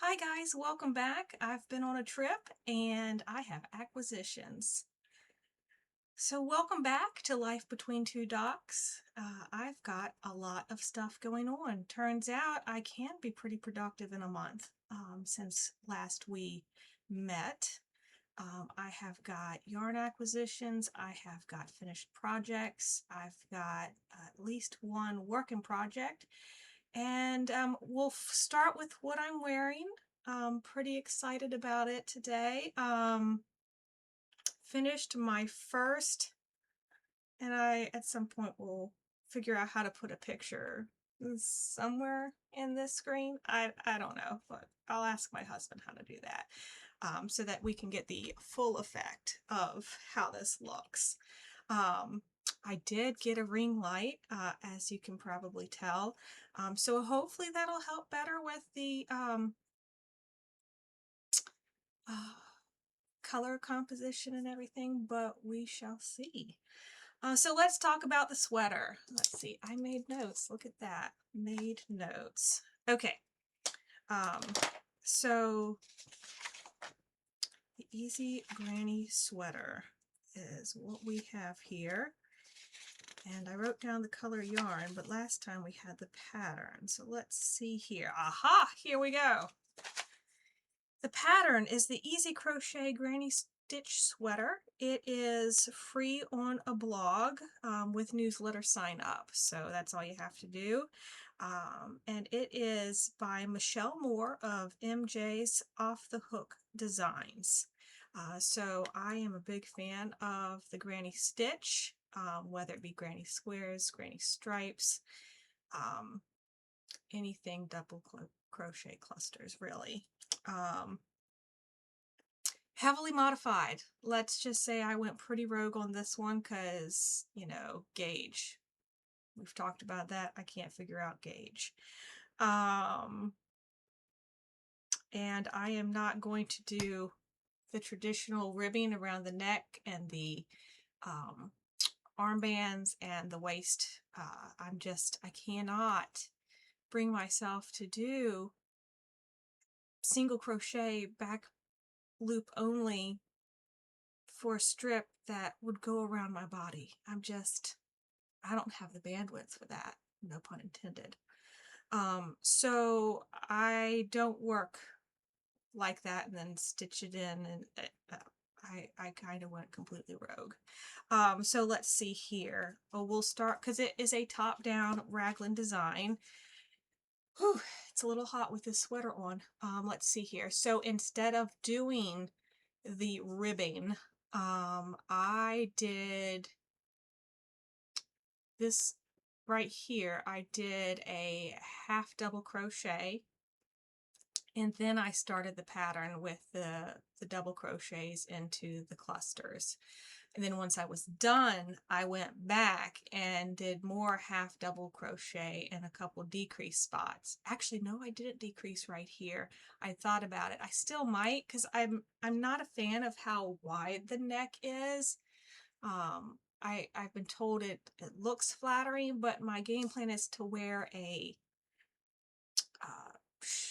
Hi guys, welcome back. I've been on a trip and I have acquisitions. So welcome back to Life Between Two Docks. I've got a lot of stuff going on. Turns out I can be pretty productive in a month since last we met. I have got yarn acquisitions, I have got finished projects, I've got at least one working project, and we'll start with what I'm wearing. Pretty excited about it today. Finished my first, and I at some point will figure out how to put a picture somewhere in this screen. I don't know, but I'll ask my husband how to do that, so that we can get the full effect of how this looks. I did get a ring light, as you can probably tell. So hopefully that'll help better with the uh, color composition and everything, but we shall see. So let's talk about the sweater. Let's see, I made notes. Look at that. Made notes. Okay. Um, so the Easy Granny Sweater is what we have here. And I wrote down the color yarn, but last time we had the pattern. So let's see here. Aha! Here we go. The pattern is the Easy Crochet Granny Stitch Sweater. It is free on a blog with newsletter sign up. So that's all you have to do. And it is by Michelle Moore of MJ's Off the Hook Designs. So I am a big fan of the granny stitch, whether it be granny squares, granny stripes, anything double crochet clusters really. Heavily modified. Let's just say I went pretty rogue on this one because, you know, gauge. We've talked about that. I can't figure out gauge. And I am not going to do the traditional ribbing around the neck and the armbands and the waist. I cannot bring myself to do single crochet back loop only for a strip that would go around my body. I don't have the bandwidth for that, no pun intended. So I don't work like that and then stitch it in, and I kind of went completely rogue. So let's see here. Oh, we'll start, because it is a top-down raglan design. Whew, it's a little hot with this sweater on. Let's see here. So instead of doing the ribbing, I did this right here. I did a half double crochet, and then I started the pattern with the double crochets into the clusters. And then once I was done, I went back and did more half double crochet and a couple decrease spots. Actually, no, I didn't decrease right here. I thought about it. I still might, because I'm not a fan of how wide the neck is. I've been told it looks flattering, but my game plan is to wear a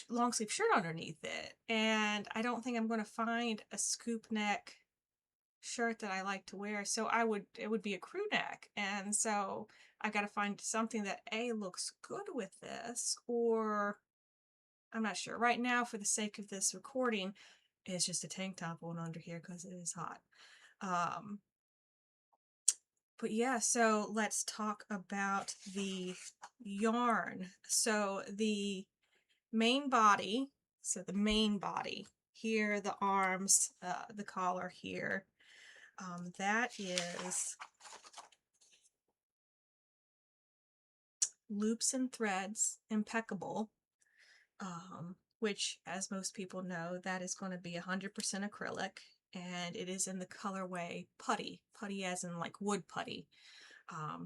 long sleeve shirt underneath it, and I don't think I'm going to find a scoop neck shirt that I like to wear. So it would be a crew neck, and so I got to find something that looks good with this, or I'm not sure. Right now, for the sake of this recording, it's just a tank top on under here because it is hot. But yeah, so let's talk about the yarn. So the main body, here, the arms, the collar here, that is Loops and Threads Impeccable, which, as most people know, that is going to be 100% acrylic, and it is in the colorway Putty. Putty as in like wood putty.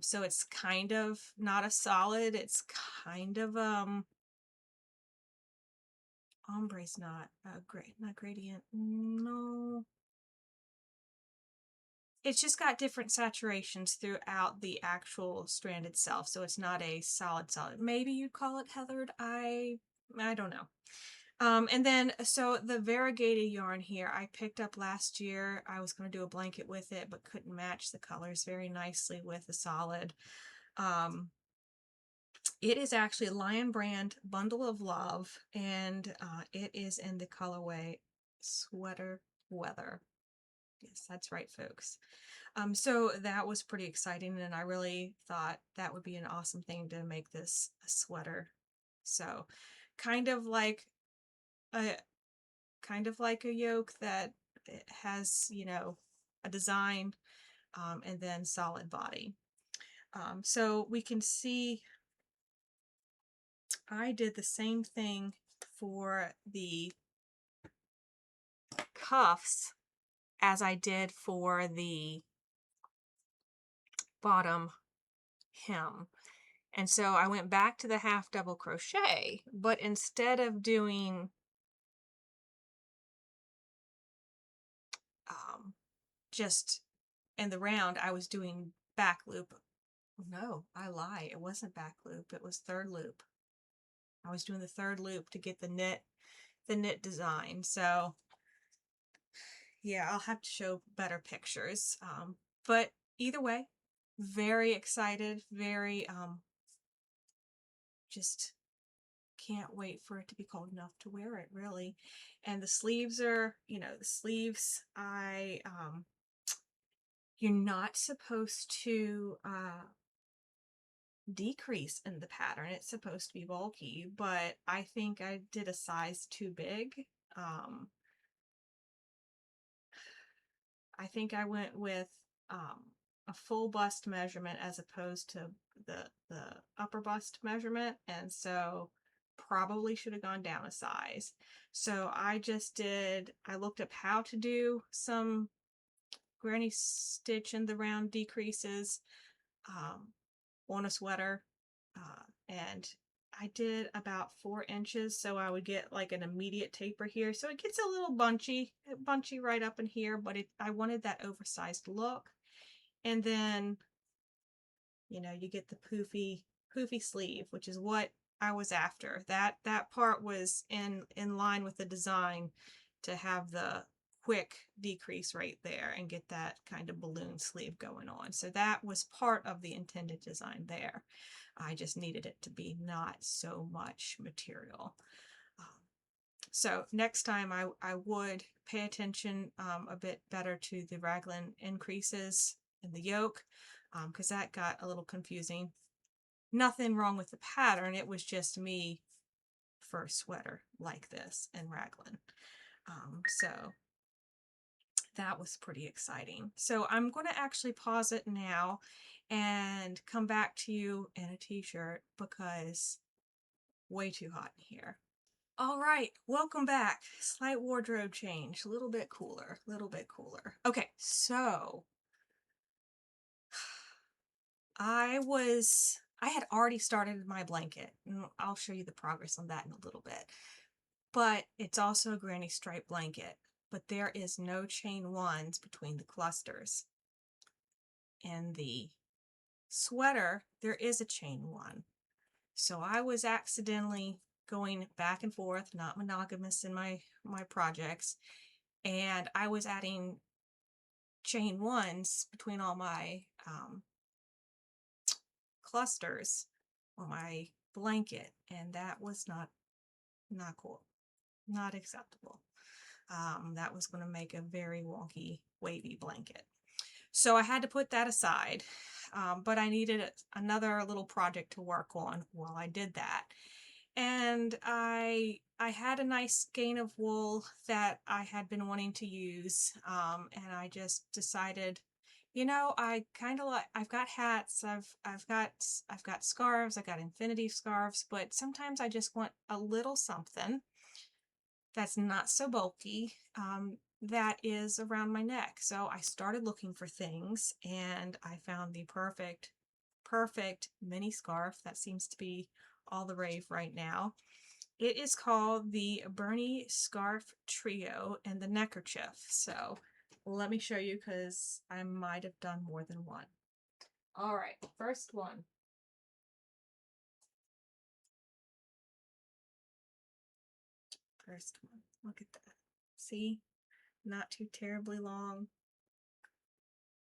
So it's kind of not a solid, it's kind of ombre's not not gradient, no, it's just got different saturations throughout the actual strand itself, so it's not a solid. Maybe you'd call it heathered. I don't know. And then, so the variegated yarn here, I picked up last year. I was going to do a blanket with it, but couldn't match the colors very nicely with the solid. It is actually a Lion Brand Bundle of Love, and it is in the colorway Sweater Weather. Yes, that's right, folks. So that was pretty exciting, and I really thought that would be an awesome thing to make this a sweater. So kind of like a yoke that has, you know, a design, and then solid body. So we can see I did the same thing for the cuffs as I did for the bottom hem. And so I went back to the half double crochet, but instead of doing just in the round, I was doing back loop. No, I lie. It wasn't back loop. It was third loop. I was doing the third loop to get the knit design. So yeah, I'll have to show better pictures. But either way, very excited, very just can't wait for it to be cold enough to wear it, really. And the sleeves are, you know, the sleeves, you're not supposed to decrease in the pattern. It's supposed to be bulky, but I think I did a size too big. I think I went with a full bust measurement as opposed to the upper bust measurement, and so probably should have gone down a size. So I looked up how to do some granny stitch in the round decreases on a sweater, and I did about 4 inches, so I would get like an immediate taper here. So it gets a little bunchy right up in here, but I wanted that oversized look. And then, you know, you get the poofy sleeve, which is what I was after. That part was in line with the design to have the quick decrease right there and get that kind of balloon sleeve going on. So that was part of the intended design there. I just needed it to be not so much material. So next time I would pay attention a bit better to the raglan increases in the yoke, because that got a little confusing. Nothing wrong with the pattern. It was just me for a sweater like this in raglan. So that was pretty exciting. So I'm going to actually pause it now and come back to you in a t-shirt because way too hot in here. All right, welcome back. Slight wardrobe change, a little bit cooler, a little bit cooler. Okay, so I had already started my blanket, and I'll show you the progress on that in a little bit. But it's also a granny stripe blanket, but there is no chain ones between the clusters. In the sweater, there is a chain one. So I was accidentally going back and forth, not monogamous in my projects, and I was adding chain ones between all my clusters on my blanket, and that was not cool, not acceptable. That was going to make a very wonky, wavy blanket. So I had to put that aside, but I needed another little project to work on while I did that. And I had a nice skein of wool that I had been wanting to use, and I just decided, you know, I kind of like, I've got hats, I've got scarves, I got infinity scarves, but sometimes I just want a little something that's not so bulky, that is around my neck. So I started looking for things, and I found the perfect mini scarf that seems to be all the rave right now. It is called the Bernie Scarf Trio and the Neckerchief. So let me show you, because I might have done more than one. All right, first one. first one. Look at that. See? Not too terribly long.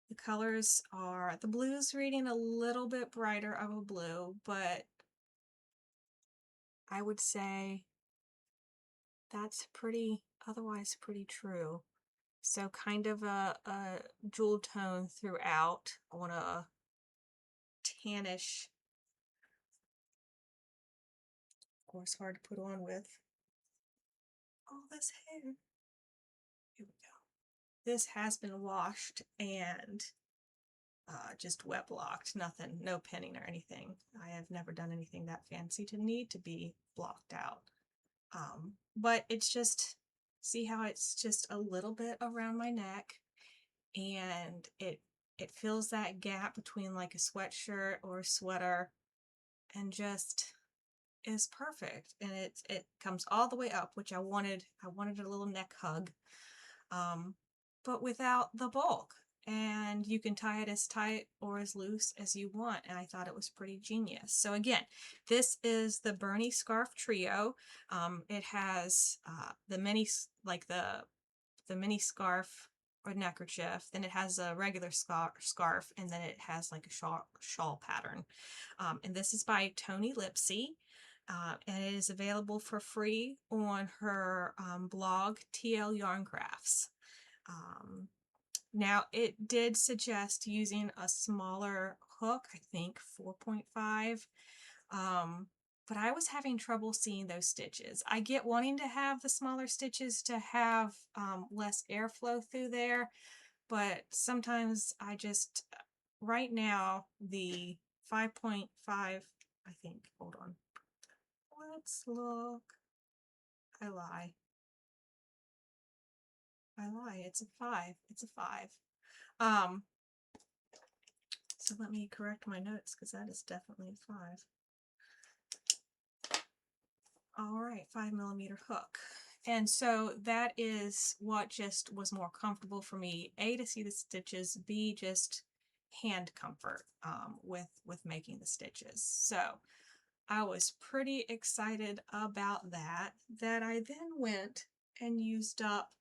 The colors are, the blue's reading a little bit brighter of a blue, but I would say that's pretty, otherwise pretty true. So kind of a jewel tone throughout on a tannish, of course hard to put on with all this hair. Here we go. This has been washed and just wet blocked, nothing, no pinning or anything. I have never done anything that fancy to need to be blocked out. But it's just, see how it's just a little bit around my neck, and it fills that gap between like a sweatshirt or a sweater, and just is perfect. And it comes all the way up, which I wanted a little neck hug, but without the bulk. And you can tie it as tight or as loose as you want, and I thought it was pretty genius. So again, this is the Bernie Scarf Trio. It has the mini, like the mini scarf or neckerchief, then it has a regular scarf, and then it has like a shawl pattern. And this is by Tony Lipsy, and it is available for free on her blog, TL Yarn Crafts. Now, it did suggest using a smaller hook, I think 4.5, but I was having trouble seeing those stitches. I get wanting to have the smaller stitches to have less airflow through there, but sometimes I just, right now, the 5.5, I think, hold on, let's look, I lie, it's a 5, it's a 5. So let me correct my notes, because that is definitely a 5. All right, 5mm hook. And so that is what just was more comfortable for me. A, to see the stitches, B, just hand comfort with making the stitches. So I was pretty excited about that, I then went and used up,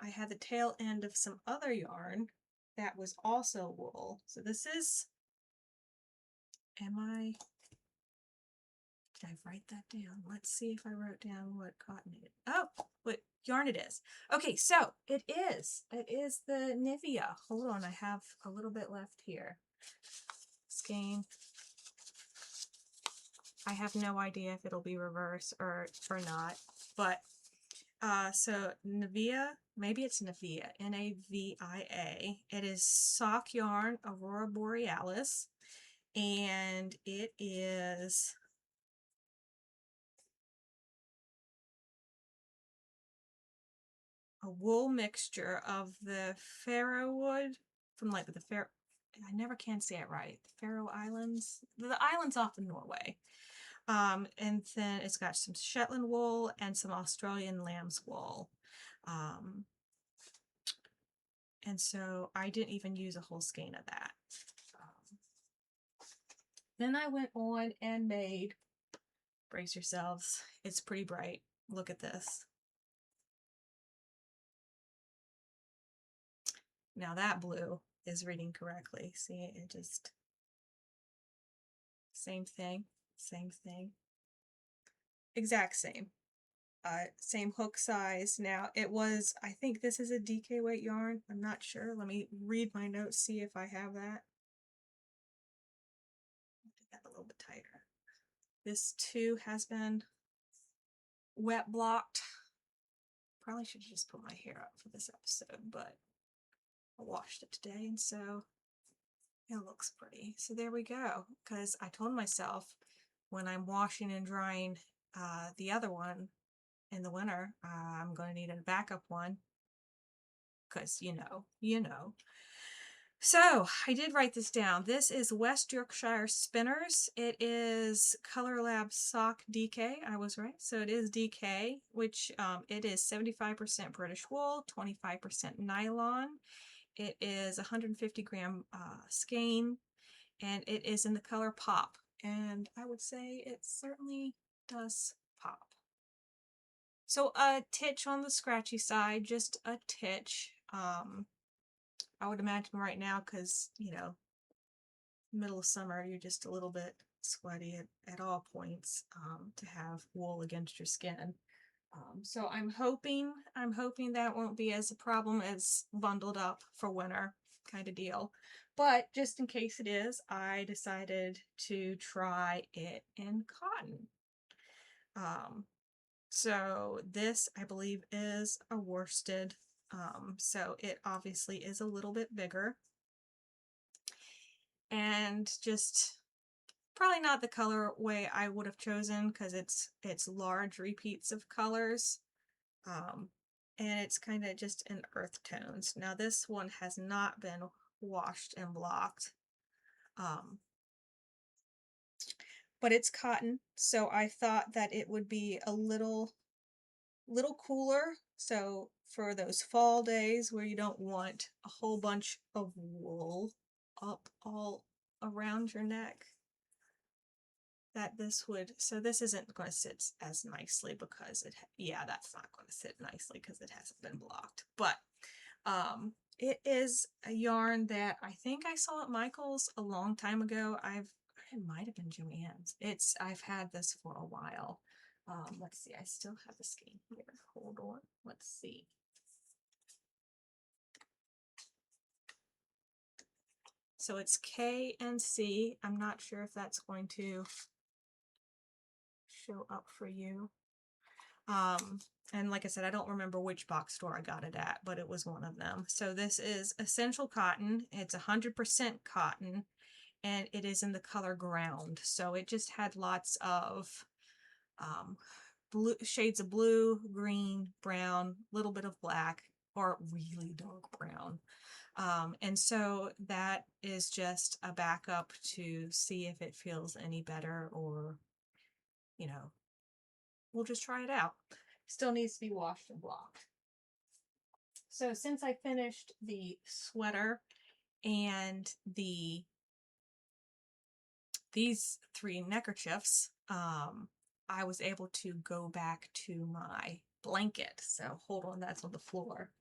I had the tail end of some other yarn that was also wool. So this is, did I write that down? Let's see if I wrote down what cotton it is. Oh, what yarn it is. Okay, so it is the Nivea. Hold on, I have a little bit left here. Skein. I have no idea if it'll be reverse or not, but so Navia, maybe it's Navia, Navia. It is Sockyarn Aurora Borealis, and it is a wool mixture of the Faroe wood from like the Faroe, I never can say it right, the Faroe Islands, the islands off of Norway. And then it's got some Shetland wool and some Australian lamb's wool. And so I didn't even use a whole skein of that. Then I went on and made, brace yourselves, it's pretty bright. Look at this. Now that blue is reading correctly. See, it just, same thing, exact same. Same hook size. Now it was, I think this is a DK weight yarn. I'm not sure. Let me read my notes, see if I have that. Make that a little bit tighter. This too has been wet blocked. Probably should have just put my hair up for this episode, but I washed it today, and so it looks pretty. So there we go, because I told myself when I'm washing and drying the other one in the winter, I'm going to need a backup one, because you know. So I did write this down. This is West Yorkshire Spinners. It is Color Lab Sock DK. I was right. So it is DK, which it is 75% British wool, 25% nylon. It is 150 gram skein, and it is in the color Pop. And I would say it certainly does pop. So a titch on the scratchy side, just a titch. I would imagine right now, because, you know, middle of summer, you're just a little bit sweaty at all points, to have wool against your skin. So I'm hoping that won't be as a problem as bundled up for winter kind of deal. But just in case it is, I decided to try it in cotton. So this, I believe, is a worsted. So it obviously is a little bit bigger. And just probably not the colorway I would have chosen, because it's large repeats of colors. And it's kind of just in earth tones. Now this one has not been washed and blocked. But it's cotton, so I thought that it would be a little cooler. So for those fall days where you don't want a whole bunch of wool up all around your neck, that this would, so this isn't going to sit as nicely because yeah, that's not going to sit nicely because it hasn't been blocked. But it is a yarn that I think I saw at Michael's a long time ago. It might have been Joann's. I've had this for a while. Let's see, I still have the skein here. Hold on. Let's see. So it's K and C. I'm not sure if that's going to show up for you. And like I said, I don't remember which box store I got it at, but it was one of them. So this is Essential Cotton. It's 100% cotton, and it is in the color Ground. So it just had lots of blue shades of blue, green, brown, little bit of black, or really dark brown. And so that is just a backup to see if it feels any better, or, you know, we'll just try it out. Still needs to be washed and blocked. So since I finished the sweater and these 3 neckerchiefs, I was able to go back to my blanket. So hold on, that's on the floor.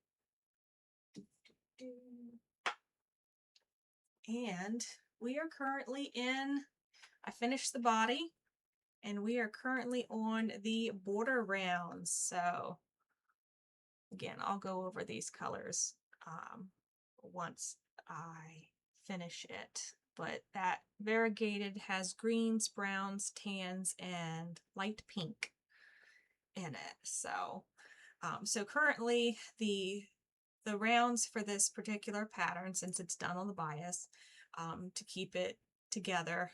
And we are currently I finished the body, and we are currently on the border rounds. So again, I'll go over these colors once I finish it. But that variegated has greens, browns, tans, and light pink in it. So, so currently the rounds for this particular pattern, since it's done on the bias, to keep it together,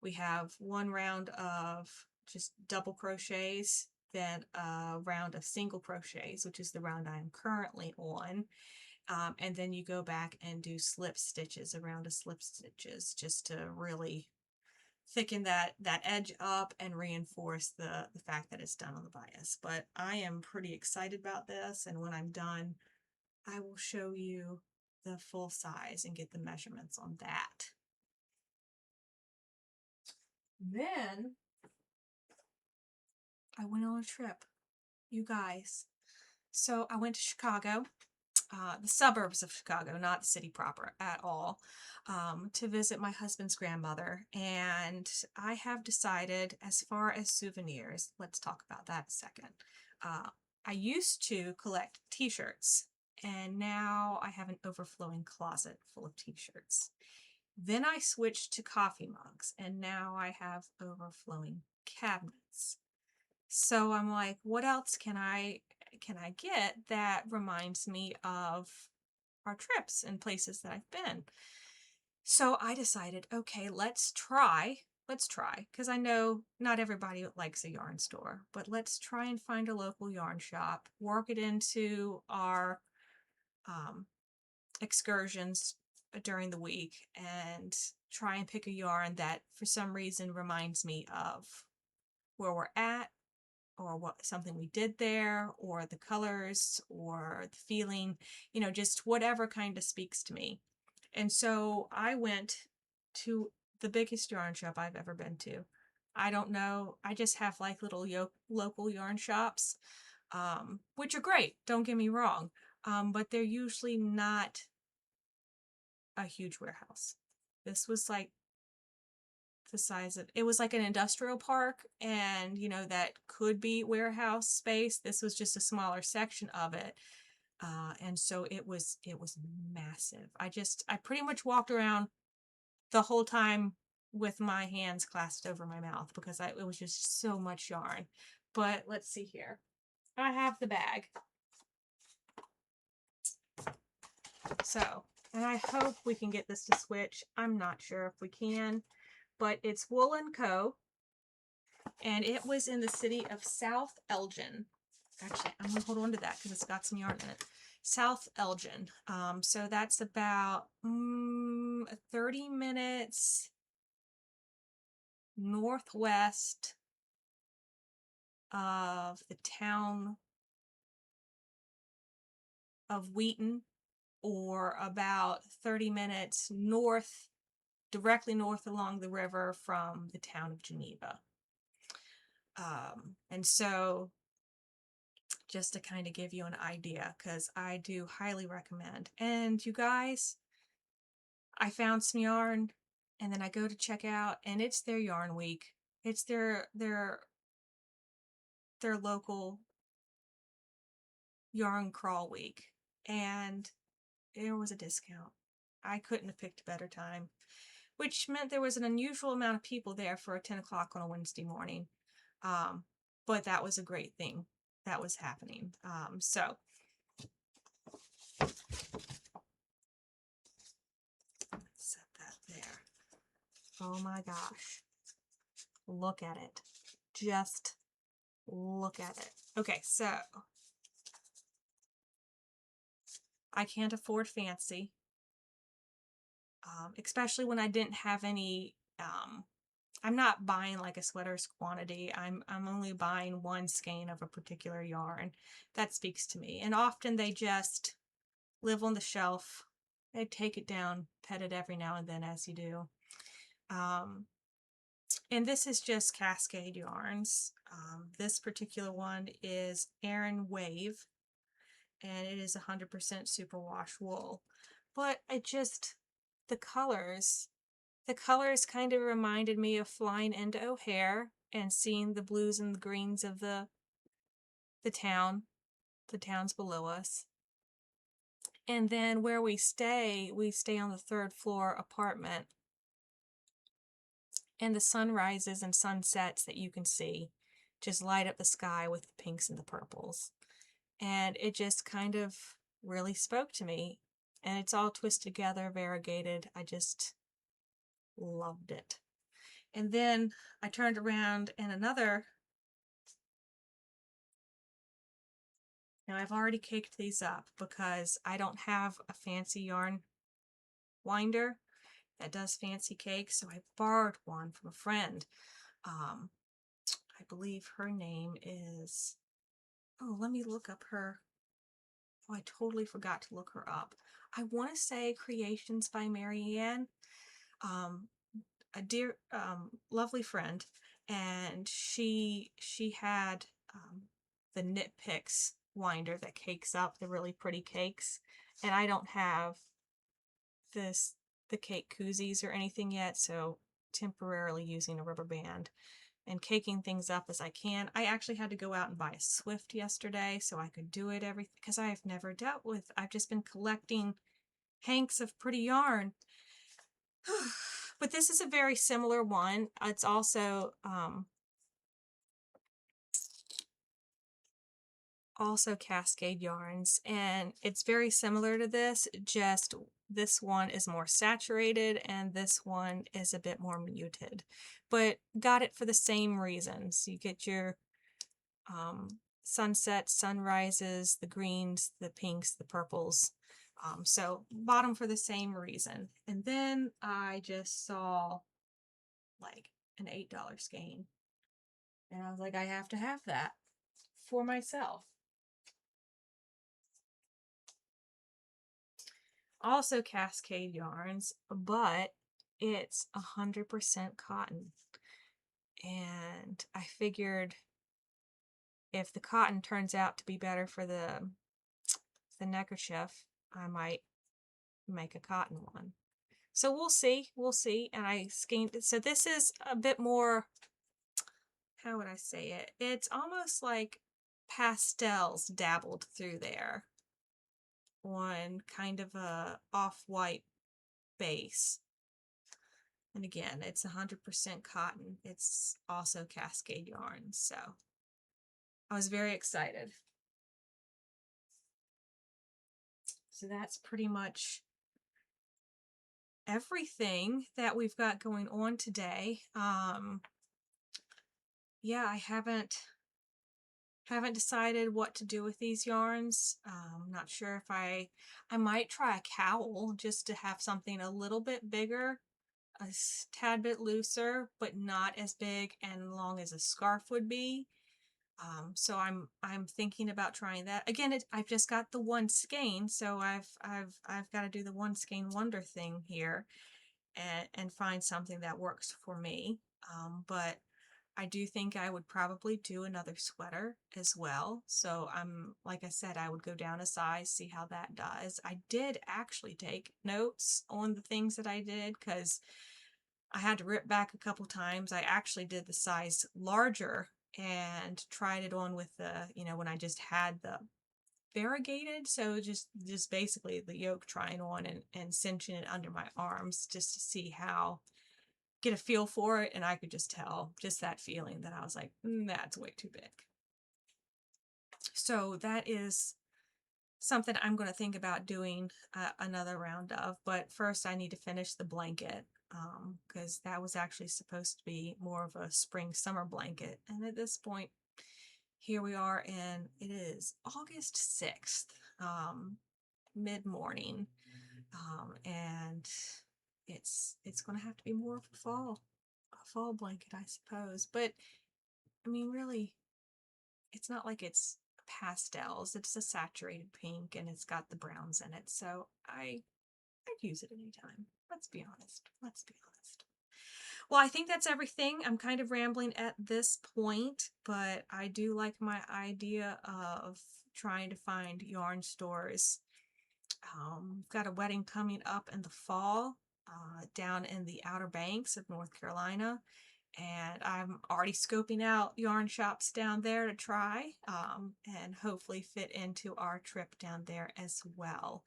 we have 1 round of just double crochets, then a round of single crochets, which is the round I am currently on. And then you go back and do slip stitches, a round of slip stitches, just to really thicken that edge up and reinforce the fact that it's done on the bias. But I am pretty excited about this, and when I'm done, I will show you the full size and get the measurements on that. Then I went on a trip, you guys. So I went to Chicago, the suburbs of Chicago, not the city proper at all, to visit my husband's grandmother. And I have decided, as far as souvenirs, let's talk about that a second. I used to collect t-shirts, and now I have an overflowing closet full of t-shirts. Then I switched to coffee mugs, and now I have overflowing cabinets. So I'm like, what else can I get that reminds me of our trips and places that I've been? So I decided, okay, let's try, because I know not everybody likes a yarn store, but let's try and find a local yarn shop, work it into our excursions during the week, and try and pick a yarn that for some reason reminds me of where we're at, or something we did there, or the colors, or the feeling, you know, just whatever kind of speaks to me. And so I went to the biggest yarn shop I've ever been to. I don't know. I just have like little local yarn shops, which are great. Don't get me wrong. But they're usually not a huge warehouse. This was like the size of, it was like an industrial park, and you know, that could be warehouse space. This was just a smaller section of it. And so it was massive. I pretty much walked around the whole time with my hands clasped over my mouth because it was just so much yarn. But let's see here. I have the bag. So, and I hope we can get this to switch. I'm not sure if we can, but it's Wool & Co. And it was in the city of South Elgin. Actually, I'm going to hold on to that because it's got some yarn in it. South Elgin. So that's about 30 minutes northwest of the town of Wheaton, or about 30 minutes north, directly north along the river from the town of Geneva. And so just to kind of give you an idea, because I do highly recommend. And you guys, I found some yarn, and then I go to check out, and it's their yarn week. It's their local yarn crawl week, and there was a discount. I couldn't have picked a better time, which meant there was an unusual amount of people there for 10 o'clock on a Wednesday morning. But that was a great thing that was happening. So set that there. Oh my gosh. Look at it. Just look at it. Okay, so I can't afford fancy, especially when I didn't have any. I'm not buying like a sweater's quantity. I'm only buying one skein of a particular yarn. That speaks to me. And often they just live on the shelf. They take it down, pet it every now and then, as you do. And this is just Cascade yarns. This particular one is Aran Wave, and it is 100% superwash wool. But the colors kind of reminded me of flying into O'Hare and seeing the blues and the greens of the towns below us. And then where we stay on the third floor apartment. And the sunrises and sunsets that you can see just light up the sky with the pinks and the purples. And it just kind of really spoke to me. And it's all twisted together, variegated. I just loved it. And then I turned around and now I've already caked these up because I don't have a fancy yarn winder that does fancy cakes, so I borrowed one from a friend. I believe her name is, let me look up her. Oh, I totally forgot to look her up. I want to say Creations by MaryAnn. A dear, lovely friend, and she had the Knit Picks winder that cakes up the really pretty cakes, and I don't have the cake koozies or anything yet, so temporarily using a rubber band and caking things up as I can. I actually had to go out and buy a Swift yesterday so I could do it because I have never dealt with. I've just been collecting hanks of pretty yarn. But this is a very similar one. It's also Cascade yarns, and it's very similar to this, just this one is more saturated and this one is a bit more muted, but got it for the same reasons. You get your sunsets, sunrises, the greens, the pinks, the purples. So bought them for the same reason. And then I just saw like an $8 skein, and I was like, I have to have that for myself. Also Cascade yarns, but it's 100% cotton. and I figured if the cotton turns out to be better for the neckerchief, I might make a cotton one. So we'll see, and I skimmed it. So this is a bit more, how would I say it? It's almost like pastels dabbled through there on kind of a off-white base. And again, it's 100% cotton. It's also Cascade yarn, so I was very excited. So that's pretty much everything that we've got going on today. Yeah, I haven't decided what to do with these yarns. Not sure if I might try a cowl just to have something a little bit bigger, a tad bit looser, but not as big and long as a scarf would be. So I'm thinking about trying that. Again, I've just got the one skein, so I've got to do the one skein wonder thing here and find something that works for me. But I do think I would probably do another sweater as well. So like I said, I would go down a size, see how that does. I did actually take notes on the things that I did because I had to rip back a couple times. I actually did the size larger and tried it on with the, when I just had the variegated. So just basically the yoke trying on and cinching it under my arms just to see get a feel for it. And I could just tell just that feeling that I was like, that's way too big. So that is something I'm going to think about doing another round of. But first I need to finish the blanket because that was actually supposed to be more of a spring summer blanket. And at this point, here we are, and it is August 6th, mid-morning, and it's going to have to be more of a fall blanket, I suppose. But I mean, really, it's not like it's pastels. It's a saturated pink, and it's got the browns in it, so I'd use it anytime. Let's be honest. Well, I think that's everything. I'm kind of rambling at this point, but I do like my idea of trying to find yarn stores. We've got a wedding coming up in the fall down in the Outer Banks of North Carolina, and I'm already scoping out yarn shops down there to try and hopefully fit into our trip down there as well.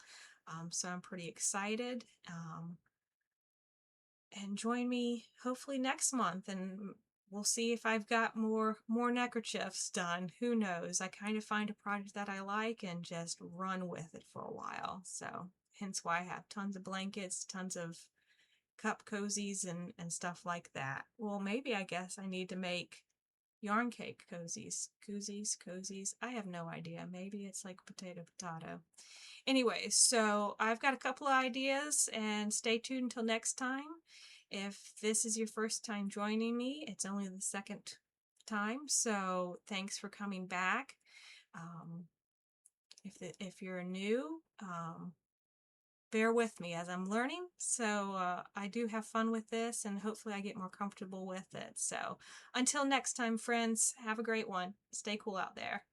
So I'm pretty excited. And join me hopefully next month, and we'll see if I've got more neckerchiefs done. Who knows? I kind of find a project that I like and just run with it for a while. So hence why I have tons of blankets, tons of cup cozies and stuff like that. Well, maybe I guess I need to make yarn cake cozies. I have no idea. Maybe it's like potato. Anyway, so I've got a couple of ideas, and stay tuned until next time. If this is your first time joining me, it's only the second time, so thanks for coming back. If you're new, bear with me as I'm learning. So I do have fun with this, and hopefully I get more comfortable with it. So until next time, friends, have a great one. Stay cool out there.